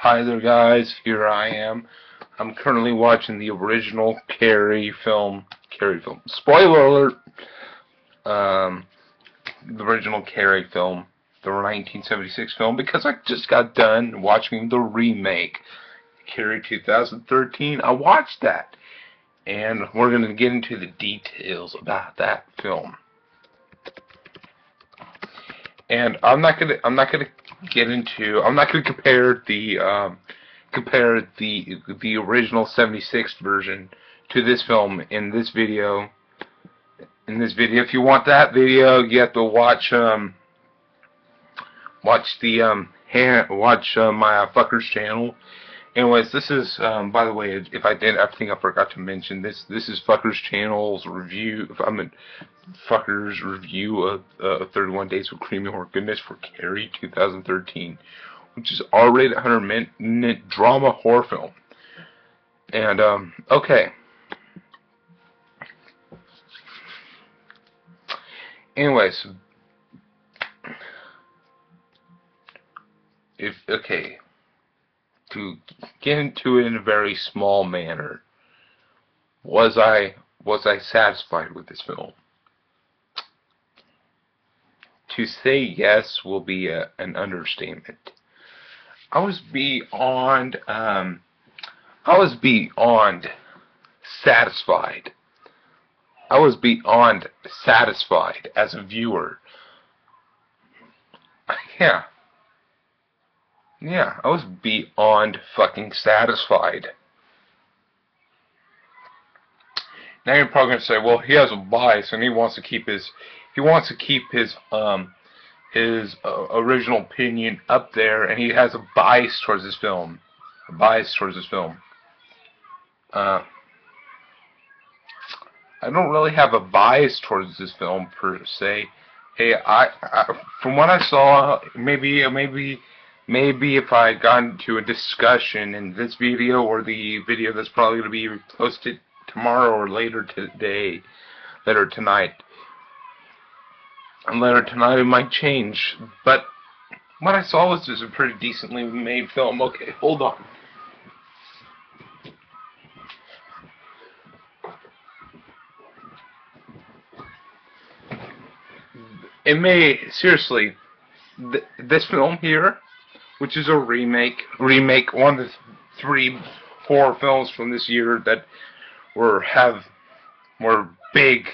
Hi there, guys. Here I am. I'm currently watching the original Carrie film. Spoiler alert. The original Carrie film, the 1976 film, because I just got done watching the remake, Carrie 2013. I watched that, and we're gonna get into the details about that film. And I'm not gonna compare the original 76 version to this film in this video. If you want that video, you have to watch my fuckers channel. Anyways, this is by the way, if I did, I think I forgot to mention this. This is fuckers channel's review. Fuckers review of 31 Days of Creamy Horror Goodness for Carrie 2013, which is R-rated 100-minute drama horror film. And okay. Anyways, to get into it in a very small manner, was I satisfied with this film? To say yes will be an understatement. I was beyond satisfied. I was beyond satisfied as a viewer. Yeah, I was beyond fucking satisfied. Now you're probably gonna say, well, he has a bias and he wants to keep his original opinion up there, and he has a bias towards this film. I don't really have a bias towards this film per se. Hey, from what I saw, maybe if I got into a discussion in this video or the video that's probably going to be posted tomorrow or later tonight, it might change. But what I saw was just a pretty decently made film. Okay, hold on. Seriously, this film here, which is a remake, one of the 3 horror films from this year that were big.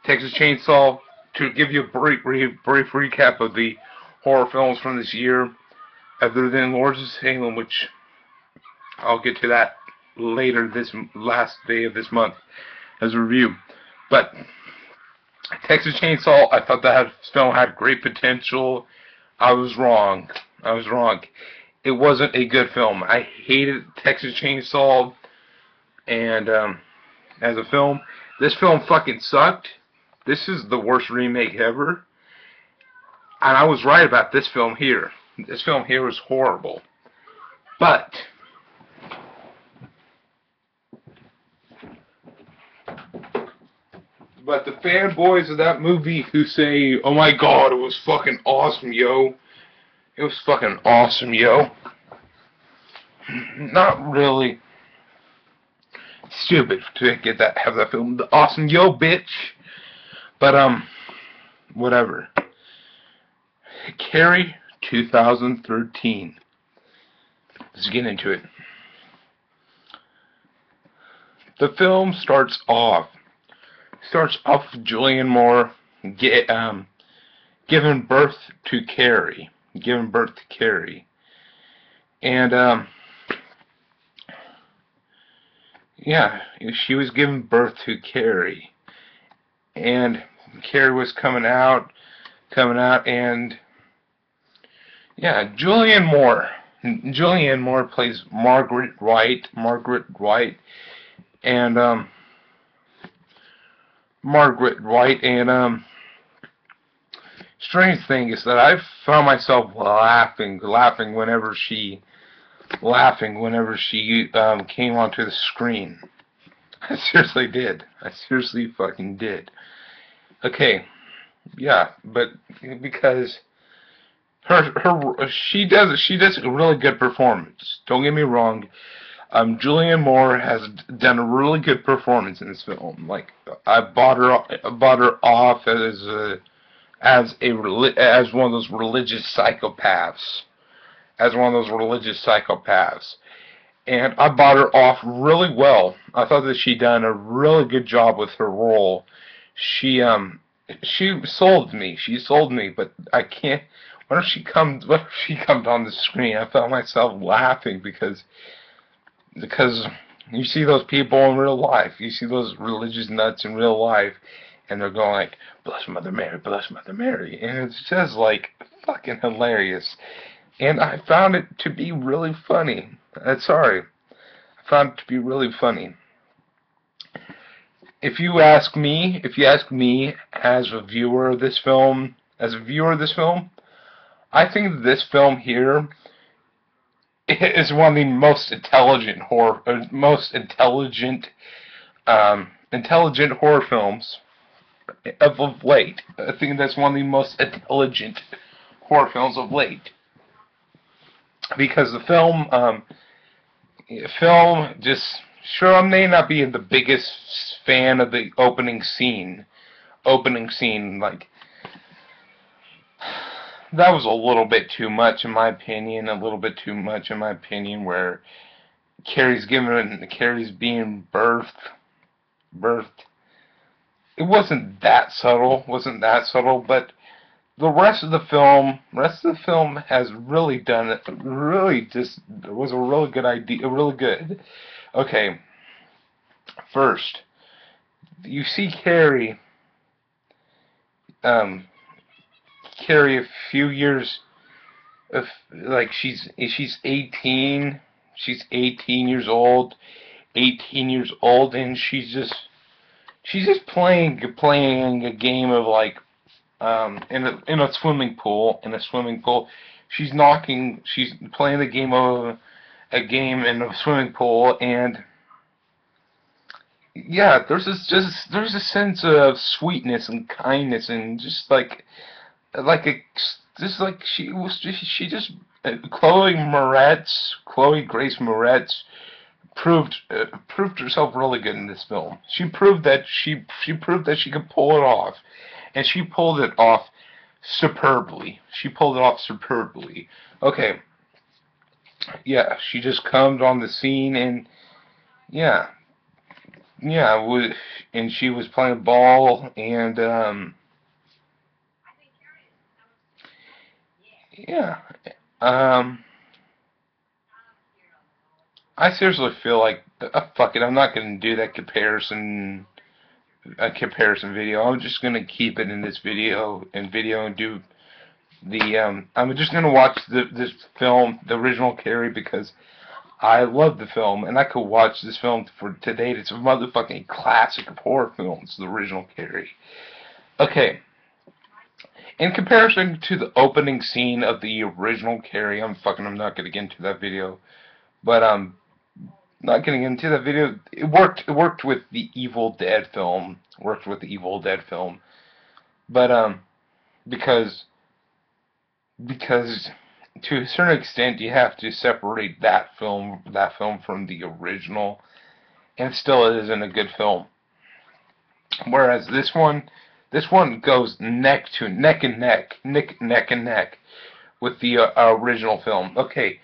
Texas Chainsaw. To give you a brief recap of the horror films from this year, other than Lords of Salem, which I'll get to that later this last day of this month as a review, but Texas Chainsaw, I thought that film had great potential. I was wrong. It wasn't a good film. I hated Texas Chainsaw, and as a film, this film fucking sucked. This is the worst remake ever. And I was right about this film here. This film here was horrible. But the fanboys of that movie who say, oh my god, it was fucking awesome, yo. It was fucking awesome, yo. Not really. Stupid to have that film, the awesome, yo, bitch. But, whatever. Carrie 2013. Let's get into it. The film starts off with Julianne Moore giving birth to Carrie. And, yeah, she was giving birth to Carrie. And Carrie was coming out, and, yeah, Julianne Moore plays Margaret White, and, strange thing is that I found myself laughing whenever she came onto the screen. I seriously did. I seriously fucking did. Okay, yeah, but because She does a really good performance. Don't get me wrong. Julianne Moore has done a really good performance in this film. Like I bought her off as one of those religious psychopaths, as one of those religious psychopaths, and I bought her off really well. I thought that she done a really good job with her role. She she sold me. She sold me, but I can't. Whenever she comes on the screen, I felt myself laughing because you see those people in real life. You see those religious nuts in real life, and they're going like, "Bless Mother Mary, bless Mother Mary," and it's just like fucking hilarious. And I found it to be really funny. Sorry, I found it to be really funny. If you ask me as a viewer of this film, I think this film here is one of the most intelligent horror films of late. I think that's one of the most intelligent horror films of late because the film just sure I may not be the biggest fan of the opening scene. Like that was a little bit too much in my opinion. A little bit too much in my opinion, where Carrie's being birthed. It wasn't that subtle. But the rest of the film has really done it. Really, just was a really good idea. Really good. Okay, first, you see Carrie a few years of like she's 18. She's 18 years old. 18 years old, and she's just playing a game of like in a swimming pool. She's playing the game of a game in a swimming pool, and yeah, there's a sense of sweetness and kindness, and just like a just like she just Chloe Grace Moretz proved herself really good in this film. She proved that she could pull it off, and she pulled it off superbly. Okay, yeah, she just comes on the scene, and yeah, and she was playing ball, and yeah, um, I seriously feel like fuck it. I'm not gonna do that comparison video. I'm just gonna keep it in this video and do the I'm just gonna watch this film, the original Carrie, because I love the film, and I could watch this film for to date. It's a motherfucking classic of horror films, the original Carrie. Okay, in comparison to the opening scene of the original Carrie, I'm not gonna get into that video, but not getting into that video. It worked with the Evil Dead film. But because to a certain extent you have to separate that film from the original, and still it isn't a good film. Whereas this one goes neck and neck with the original film. Okay,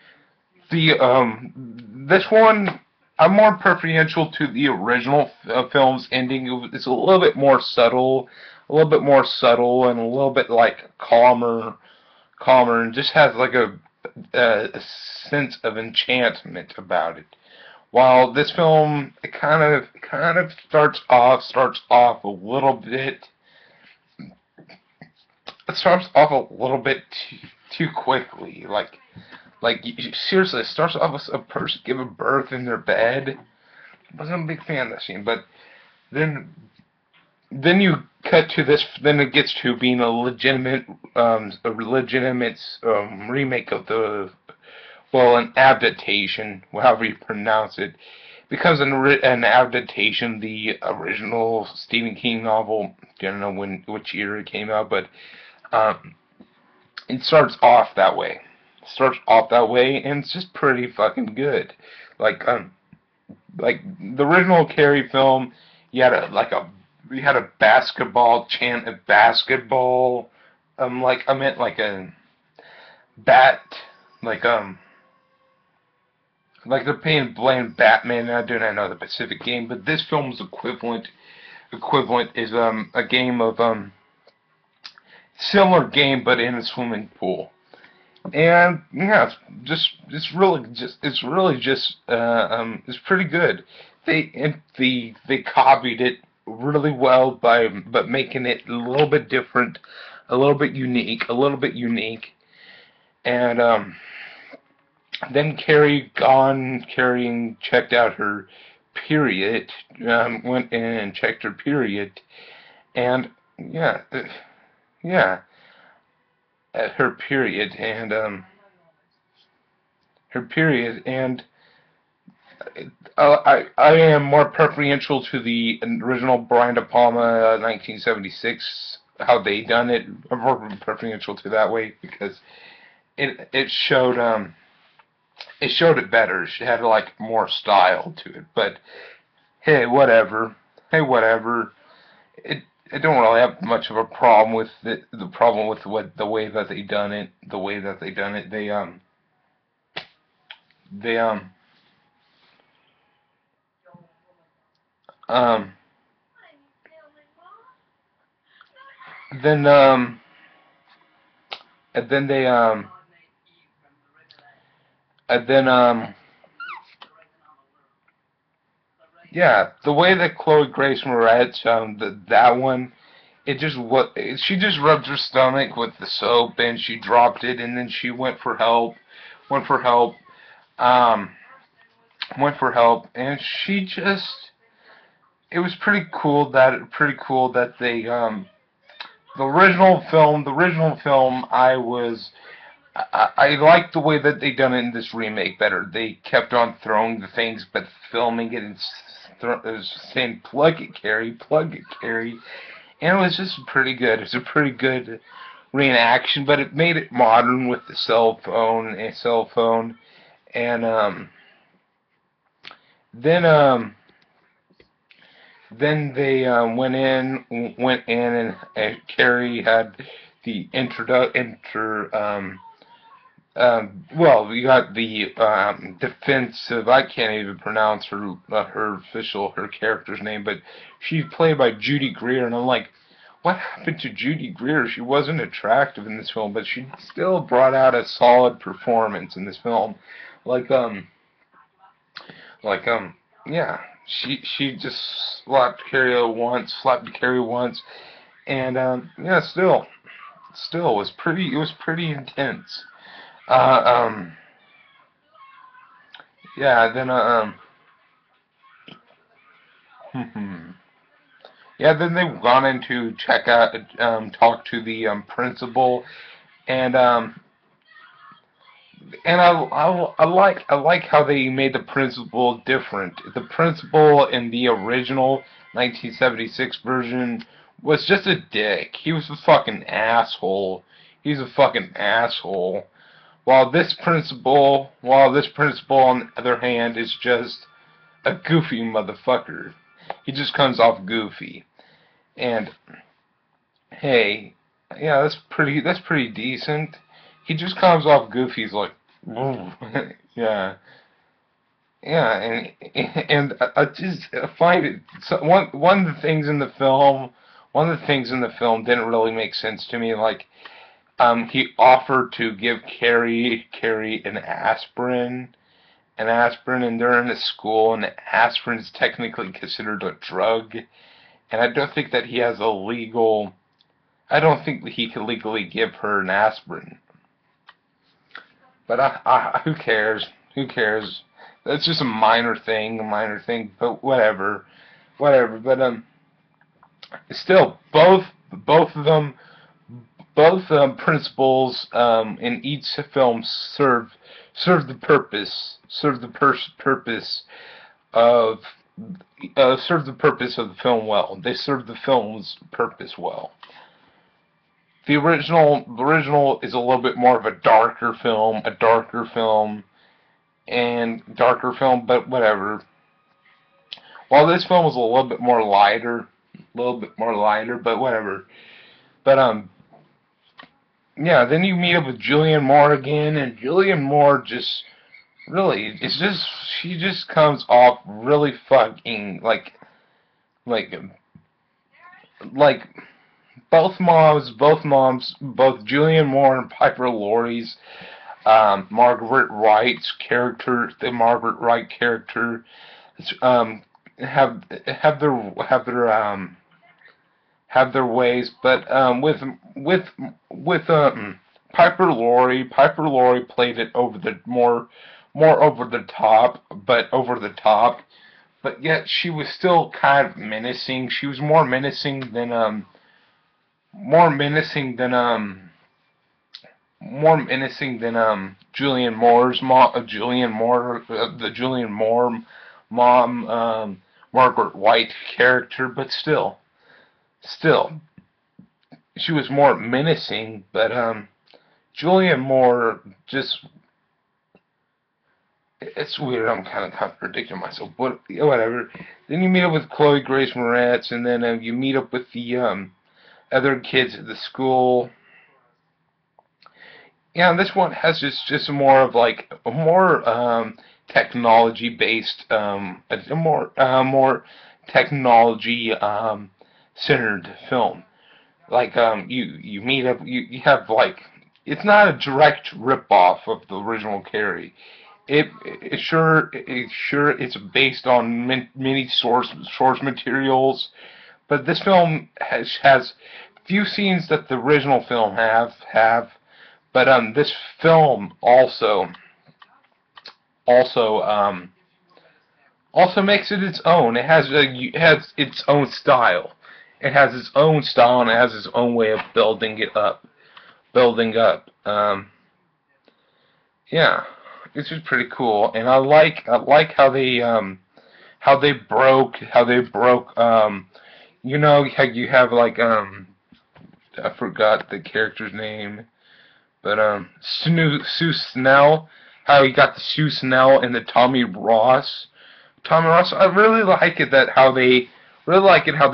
the this one I'm more preferential to the original film's ending. It's a little bit more subtle, and a little bit like calmer, and just has like a sense of enchantment about it. While this film, it kind of starts off a little bit. It starts off a little bit too quickly, seriously, it starts off with a person giving birth in their bed. I wasn't a big fan of that scene, but then you cut to this. Then it gets to being a legitimate remake of an adaptation, however you pronounce it. Becomes an adaptation, the original Stephen King novel. I don't know which year it came out, but it starts off that way. Starts off that way, and it's just pretty fucking good. Like like the original Carrie film, you had a basketball chant of basketball. Like I meant like a bat, like like they're playing Batman. I do not know the Pacific game, but this film's equivalent is a game of similar game, but in a swimming pool. And yeah, it's really just it's pretty good. They copied it really well but making it a little bit different, a little bit unique. And then Carrie and checked out her period, went in and checked her period, and yeah, yeah, her period, and her period, and I am more preferential to the original Brian De Palma 1976, how they done it. I'm more preferential to that way because it showed it better. It had like more style to it. But hey, whatever. Hey, whatever. I don't really have much of a problem with the problem with the way that they done it. The way that they done it. They um then and then they and then yeah, the way that Chloe Grace Moretz that one, it just what she just rubbed her stomach with the soap and she dropped it and then she went for help, um, went for help and she just it was pretty cool that they the original film I liked the way that they done it in this remake better. They kept on throwing the things, but filming it and saying plug it, Carrie," and it was just pretty good. It's a pretty good reenaction, but it made it modern with the cell phone, and then then they went in, and Carrie had the well, we got the defensive. I can't even pronounce her character's name, but she's played by Judy Greer, and I'm like, what happened to Judy Greer? She wasn't attractive in this film, but she still brought out a solid performance in this film. Like like yeah, she just slapped Carrie once, and yeah, still it was pretty intense. Uh, um, yeah, then, yeah, then they've gone in to check out, talk to the, principal, and, I like how they made the principal different. The principal in the original 1976 version was just a dick. He was a fucking asshole. He's a fucking asshole. While this principal, on the other hand, is just a goofy motherfucker. He just comes off goofy. And hey, yeah, that's pretty decent. He just comes off goofy. He's like, yeah, yeah, and I just find it one of the things in the film. One of the things in the film didn't really make sense to me. Like, he offered to give Carrie an aspirin, and they're in a school, and aspirin is technically considered a drug, and I don't think that I don't think that he can legally give her an aspirin. But who cares? Who cares? That's just a minor thing, but whatever. But still, both of them both principles in each film serve the purpose of serve the purpose of the film well. They serve the film's purpose well. the original is a little bit more of a darker film, but whatever. While this film was a little bit more lighter, but whatever. But yeah. Then you meet up with Julianne Moore again, and Julianne Moore just really, she just comes off really fucking like like both Julianne Moore and Piper Laurie's, the Margaret Wright character, um, have their ways, but with Piper Laurie played it more over the top, but yet she was still kind of menacing. She was more menacing than the Julianne Moore mom, Margaret White character, but still, she was more menacing. But Julianne Moore just, it's weird. I'm kind of contradicting myself, but whatever. Then you meet up with Chloe Grace Moretz, and then you meet up with the other kids at the school. Yeah, and this one has just more of like a more technology based, a more technology centered film. Like you meet up, you have like, it's not a direct rip off of the original Carrie. It's based on many source materials, but this film has few scenes that the original film have. But this film also also makes it its own. It has its own style. It has its own style, and it has its own way of building it up. Building up. Yeah, it's just pretty cool, and I like how they broke. You know how you have like I forgot the character's name. But Sue Snell, how he got the Sue Snell and the Tommy Ross. I really like it how they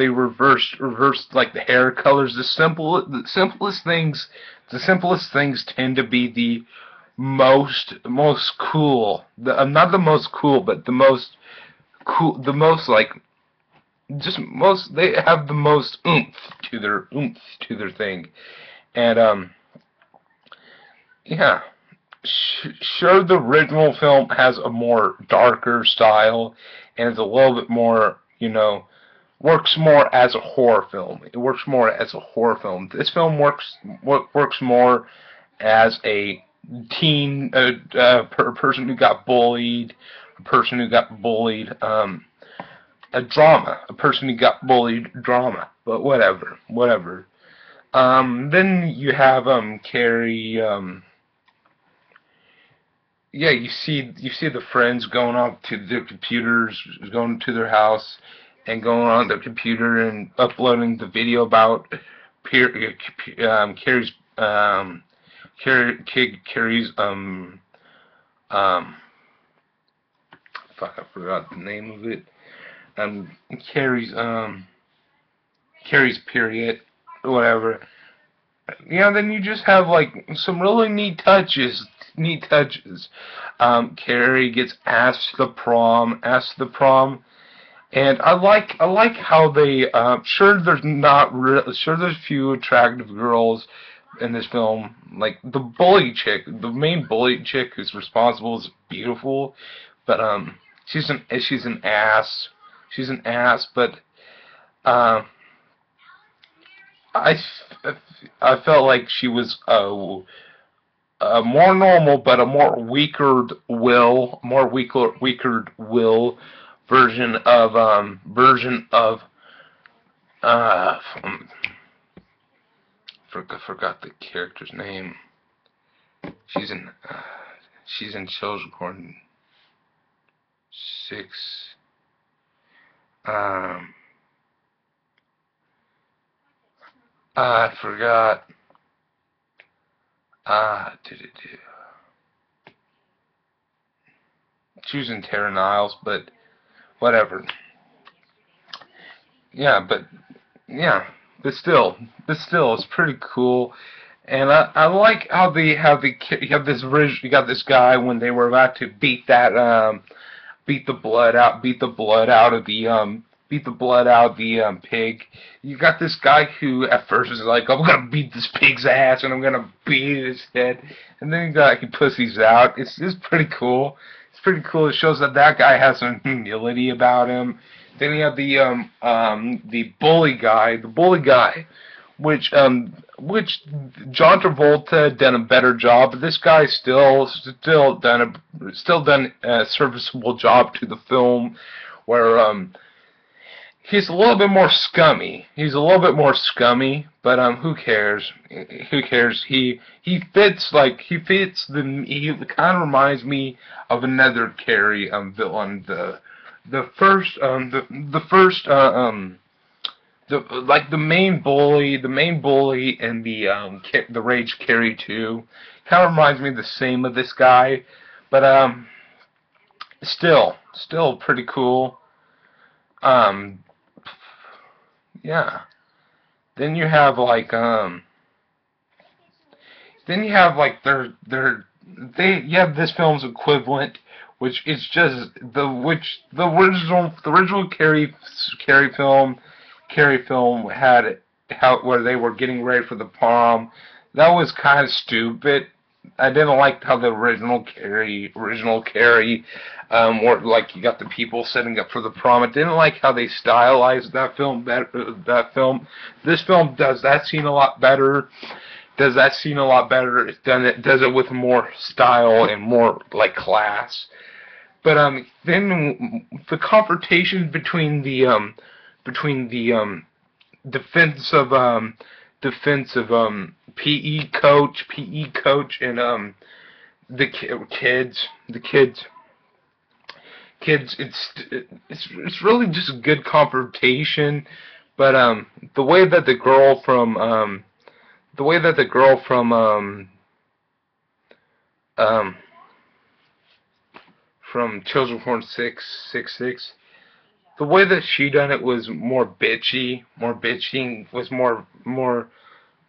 reversed like the hair colors. The simplest things tend to be the most cool. Not the most cool, but the most like just most. They have the most oomph to their thing, and yeah. Sure, the original film has a more darker style, and it's a little bit more, works more as a horror film. It works more as a horror film. This film works more as a teen, person who got bullied, a person who got bullied drama. But whatever. Then you have Carrie. Yeah, you see the friends going off to their computers, going to their house, and going on their computer and uploading the video about Carrie's Carrie's um fuck, I forgot the name of it. Um Carrie's Carrie's period, whatever. Then you just have like some really neat touches. Carrie gets asked to the prom, and I like how they. Sure there's few attractive girls in this film. Like the main bully chick who's responsible is beautiful, but she's an ass. She's an ass, but I I felt like she was a more normal, but a weaker will version of uh forgot the character's name. She's in Children 6. I forgot. Ah, choosing Tara Niles, but whatever. Yeah, but yeah, but still, it's pretty cool. And I like how you have you got this guy when they were about to beat the blood out of the pig. You got this guy who at first is like, I'm gonna beat this pig's ass and I'm gonna beat his head, and then he pussies out. It's pretty cool. It's pretty cool. It shows that that guy has some humility about him. Then you have the bully guy, which John Travolta done a better job, but this guy still done a serviceable job to the film, where he's a little bit more scummy. He's a little bit more scummy, but who cares? Who cares? He kind of reminds me of another Carrie villain, the first the main bully in the Rage Carrie 2 kind of reminds me of the same of this guy, but still pretty cool. Um, yeah. Then you have you have this film's equivalent, which is just the original Carrie film had how where they were getting ready for the prom. That was kind of stupid. I didn't like how the original Carrie, where like you got the people setting up for the prom. I didn't like how they stylized that film better. This film does that scene a lot better. It does it with more style and more like class. But then the confrontation between the defensive PE coach and the kids. It's really just a good confrontation. But the way that the girl from Children Born 666, the way that she done it was more bitchy, was more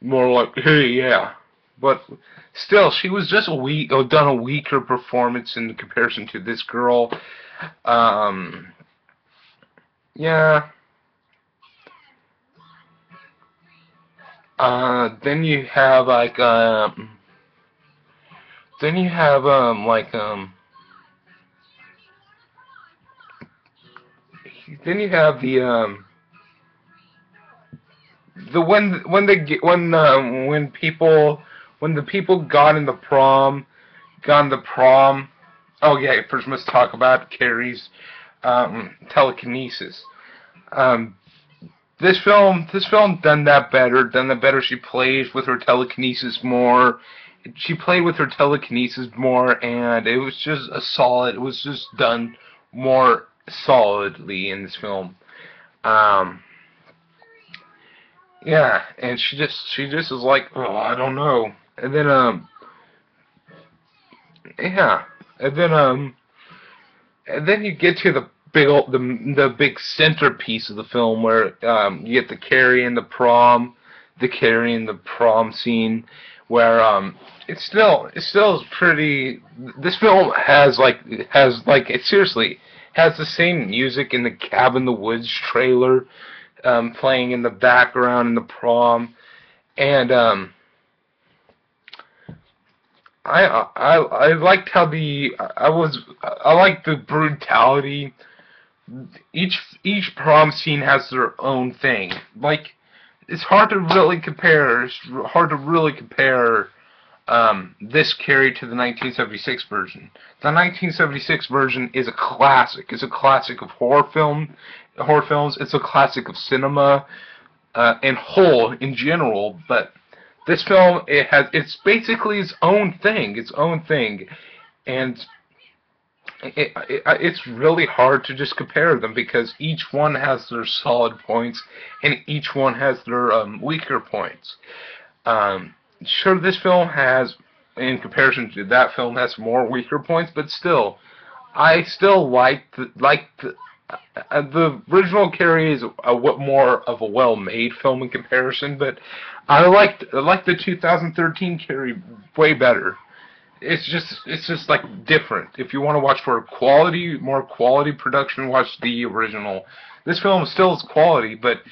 like, hey, yeah. But still, she was just done a weaker performance in comparison to this girl. Yeah. Then you have then you have then you have when the people got in the prom. Oh yeah, first let's talk about Carrie's telekinesis. Um, this film done that better. She plays with her telekinesis more. She played with her telekinesis more, and it was just it was just done more solidly in this film. Um, yeah, and she just is like, oh, I don't know. And then yeah, and then you get to the big centerpiece of the film, where you get the Carrie and the prom scene, where it still is pretty. This film it seriously has the same music in the Cabin in the Woods trailer, playing in the background in the prom, and I liked how I liked the brutality. Each prom scene has their own thing. Like, it's hard to really compare. This Carrie to the 1976 version. The 1976 version is a classic. It's a classic of horror films. It's a classic of cinema, in general. But this film, it's basically its own thing. And it's really hard to just compare them, because each one has their solid points and each one has their weaker points. Sure, this film has in comparison to that film, has more weaker points, but still, I still the original Carrie is more of a well-made film in comparison, but I liked the 2013 Carrie way better. It's just like different. If you want to watch for more quality production, watch the original. This film still is quality, but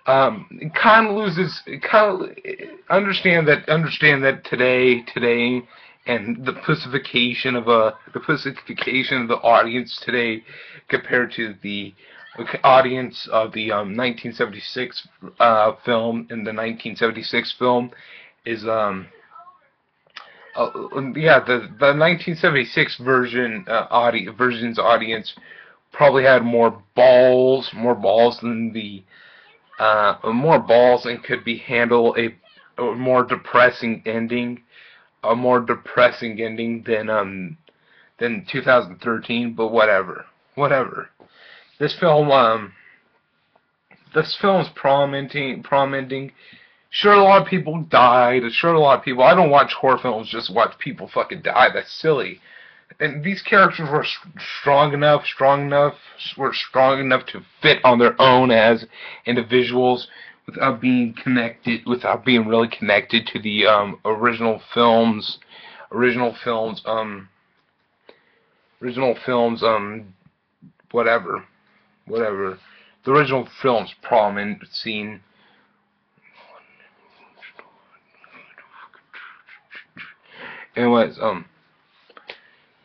it kind of loses. It kind of understand that today, and the pussification of the audience today compared to the audience of the 1976 film, and the 1976 film is yeah, the 1976 version's audience probably had more balls than the more balls, and could be handle a more depressing ending, than 2013. But whatever. This film this film's prom ending. Sure, a lot of people died. Sure, a lot of people. I don't watch horror films just to watch people fucking die. That's silly. And these characters were strong enough to fit on their own as individuals, without being really connected to the original films, whatever. The original film's prom scene. Anyways,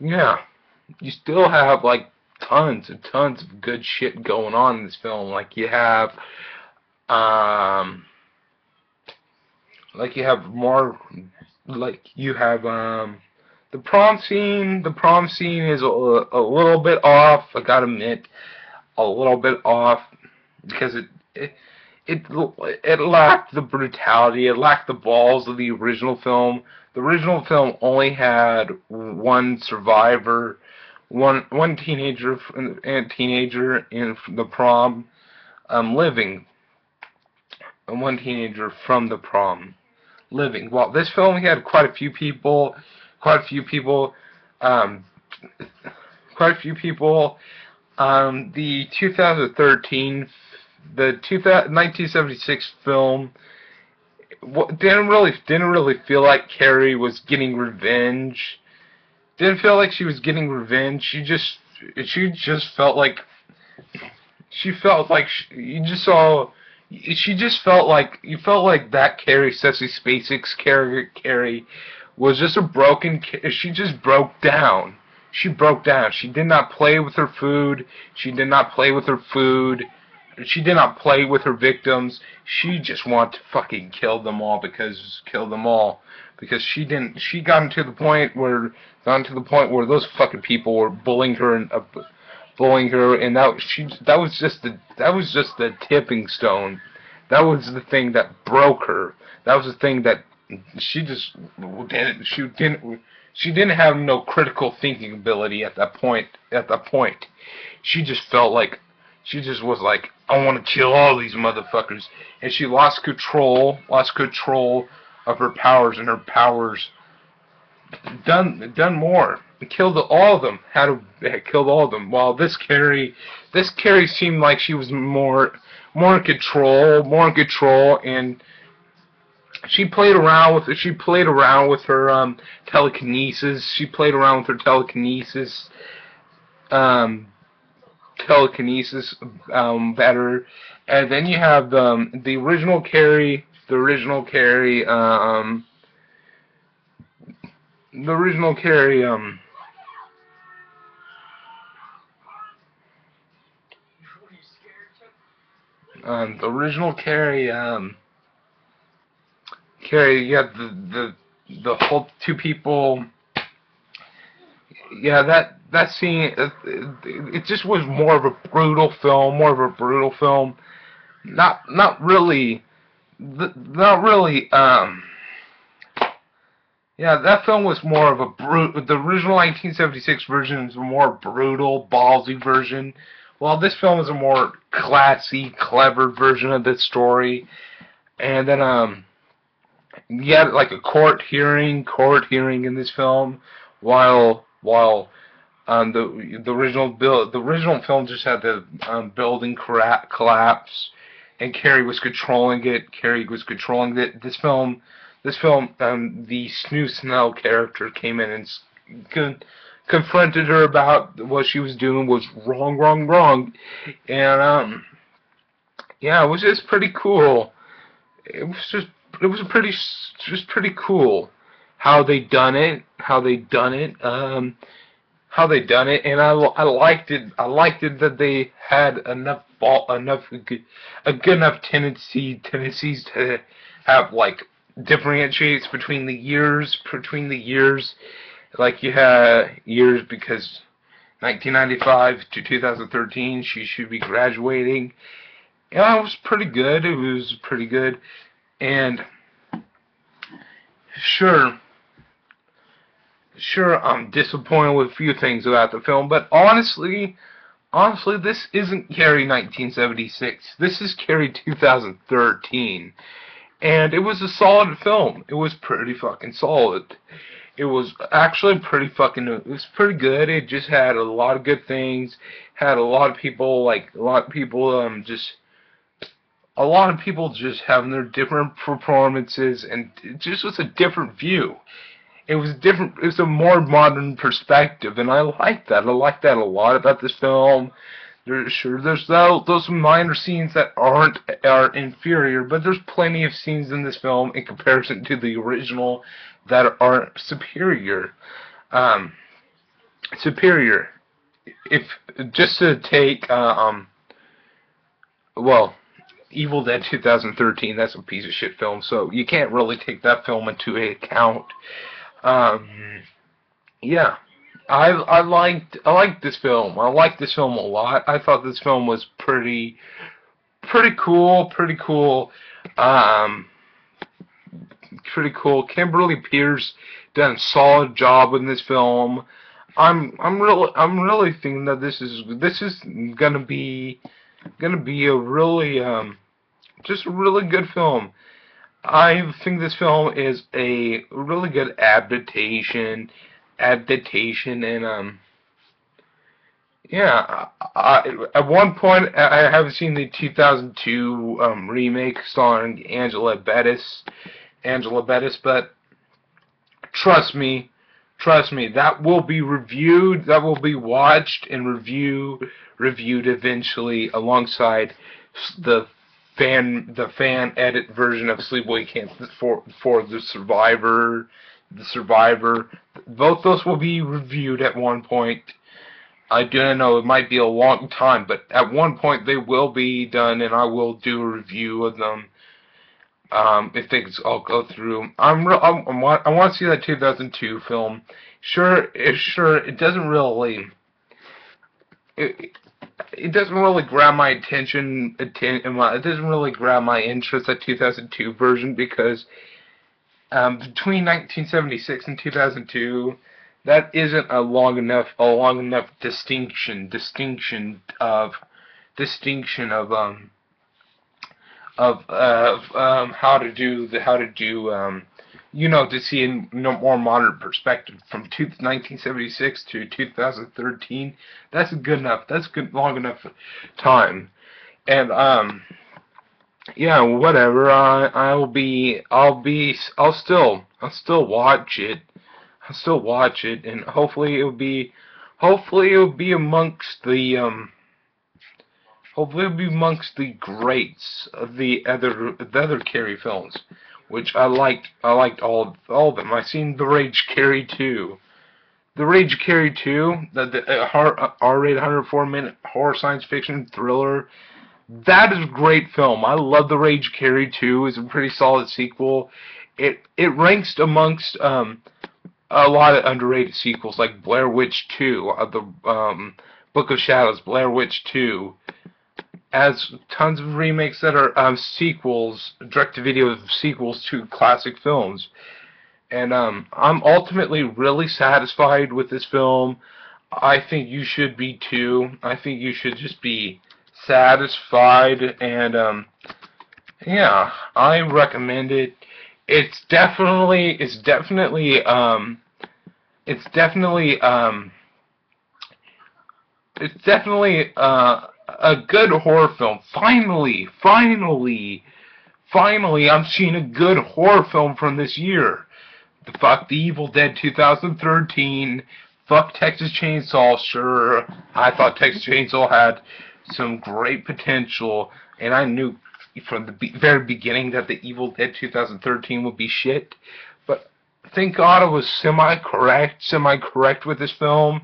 yeah, you still have like tons and tons of good shit going on in this film. Like you have the prom scene. The prom scene is a little bit off. I gotta admit, a little bit off, because it lacked the brutality. It lacked the balls of the original film. The original film only had one survivor, one teenager in the prom, living, and one teenager from the prom living. While this film had quite a few people. The 2013, the 1976 film didn't really feel like Carrie was getting revenge. Didn't feel like she was getting revenge. She just felt like you felt like that Carrie, Sesame Spacek's Carrie was just a broken. She just broke down. She broke down. She did not play with her food. She did not play with her food. She did not play with her victims. She just wanted to fucking kill them all because she didn't. She got to the point where those fucking people were bullying her, and that was just the tipping stone. That was the thing that broke her. That was the thing that she didn't have no critical thinking ability at that point. She just was like, I want to kill all these motherfuckers, and she lost control of her powers, and her powers done more, killed all of them. Killed all of them. While this Carrie seemed like she was more in control, and she played around with her telekinesis. She played around with her telekinesis. Better. And then you have the original Carrie. The original Carrie. Carrie, you have the whole two people. Yeah, that scene, it just was more of a brutal film. Not really. Yeah, that film was more of a the original 1976 version is a more brutal, ballsy version, while this film is a more classy, clever version of the story. And then You had like a court hearing in this film, while the original film just had the building collapse, and Carrie was controlling it. This film, the Snoo Snell character came in and confronted her about what she was doing was wrong, and yeah, it was just pretty cool. It was pretty cool how they done it, and I liked it. I liked it that they had a good enough tendencies to have like differentiates between the years, like you had years because 1995 to 2013 she should be graduating. Yeah, it was pretty good. It was pretty good, and sure. Sure, I'm disappointed with a few things about the film, but honestly, this isn't Carrie 1976. This is Carrie 2013. And it was a solid film. It was pretty fucking solid. It was actually it was pretty good. It just had a lot of good things. Had a lot of people just having their different performances, and it just was a different view. It was different. It was a more modern perspective, and I like that. I like that a lot about this film. There's those minor scenes that are inferior, but there's plenty of scenes in this film in comparison to the original that are superior. Superior. If just to take well, Evil Dead 2013, that's a piece of shit film, so you can't really take that film into account. Yeah, I liked this film. I liked this film a lot. I thought this film was pretty cool. Um, Kimberly Pierce done a solid job in this film. I'm really thinking that this is gonna be a really just a really good film. I think this film is a really good adaptation, and yeah. At one point, I haven't seen the 2002 remake starring Angela Bettis, but trust me, that will be reviewed, that will be watched and reviewed eventually alongside the fan edit version of Sleepaway Camp for the Survivor. Both those will be reviewed at one point. I don't know, it might be a long time, but at one point they will be done, and I will do a review of them. If things all go through, I want to see that 2002 film. Sure, it doesn't really. It doesn't really grab my attention. It doesn't really grab my interest, that 2002 version, because between 1976 and 2002, that isn't a long enough distinction of how to do to see in more modern perspective from 1976 to 2013. That's good enough. That's good long enough time. And yeah, whatever. I'll still watch it. I'll still watch it, and hopefully it'll be amongst the hopefully it'll be amongst the greats of the other Carrie films, which I liked. I liked all of them. I've seen The Rage Carrie 2. The Rage Carrie 2, the R-rated 104-minute horror science fiction thriller. That is a great film. I love The Rage Carrie 2. It's a pretty solid sequel. It ranks amongst a lot of underrated sequels like Blair Witch 2, the Book of Shadows, Blair Witch 2. As tons of remakes that are sequels, direct-to-video sequels to classic films. And I'm ultimately really satisfied with this film. I think you should be too. I think you should just be satisfied, and yeah, I recommend it. it's definitely it's definitely it's definitely it's definitely a good horror film. Finally, I'm seeing a good horror film from this year. Fuck the Evil Dead 2013. Fuck Texas Chainsaw. Sure, I thought Texas Chainsaw had some great potential, and I knew from the very beginning that the Evil Dead 2013 would be shit. But thank God I was semi-correct with this film,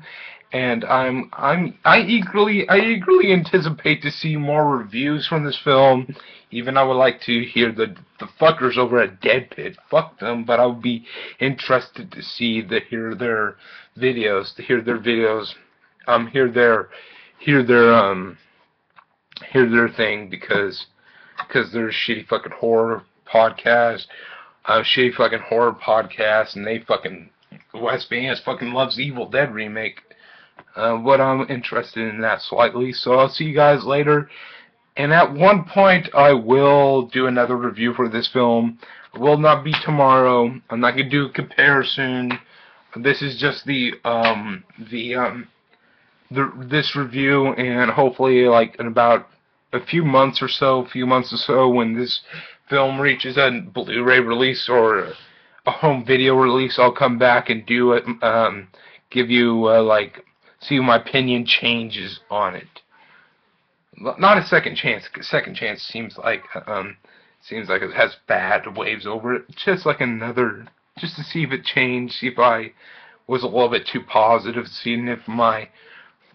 and I eagerly anticipate to see more reviews from this film. Even I would like to hear the fuckers over at Dead Pit. Fuck them, but I would be interested to hear their videos, hear their hear their thing because they're a shitty fucking horror podcast, and they fucking Wes Vance fucking loves the Evil Dead remake. But I'm interested in that slightly, so I'll see you guys later. And at one point, I will do another review for this film. It will not be tomorrow. I'm not gonna do a comparison. This is just this review, and hopefully, like in about a few months or so, when this film reaches a Blu-ray release or a home video release, I'll come back and do it. Give you see my opinion changes on it. Not a second chance. Second chance seems like it has bad waves over it. Just like another, just to see if it changed. See if I was a little bit too positive. Seeing if my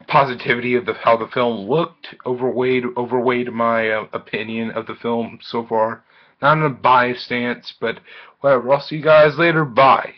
positivity of how the film looked overweighed my opinion of the film so far. Not in a biased stance, but whatever. I'll see you guys later. Bye.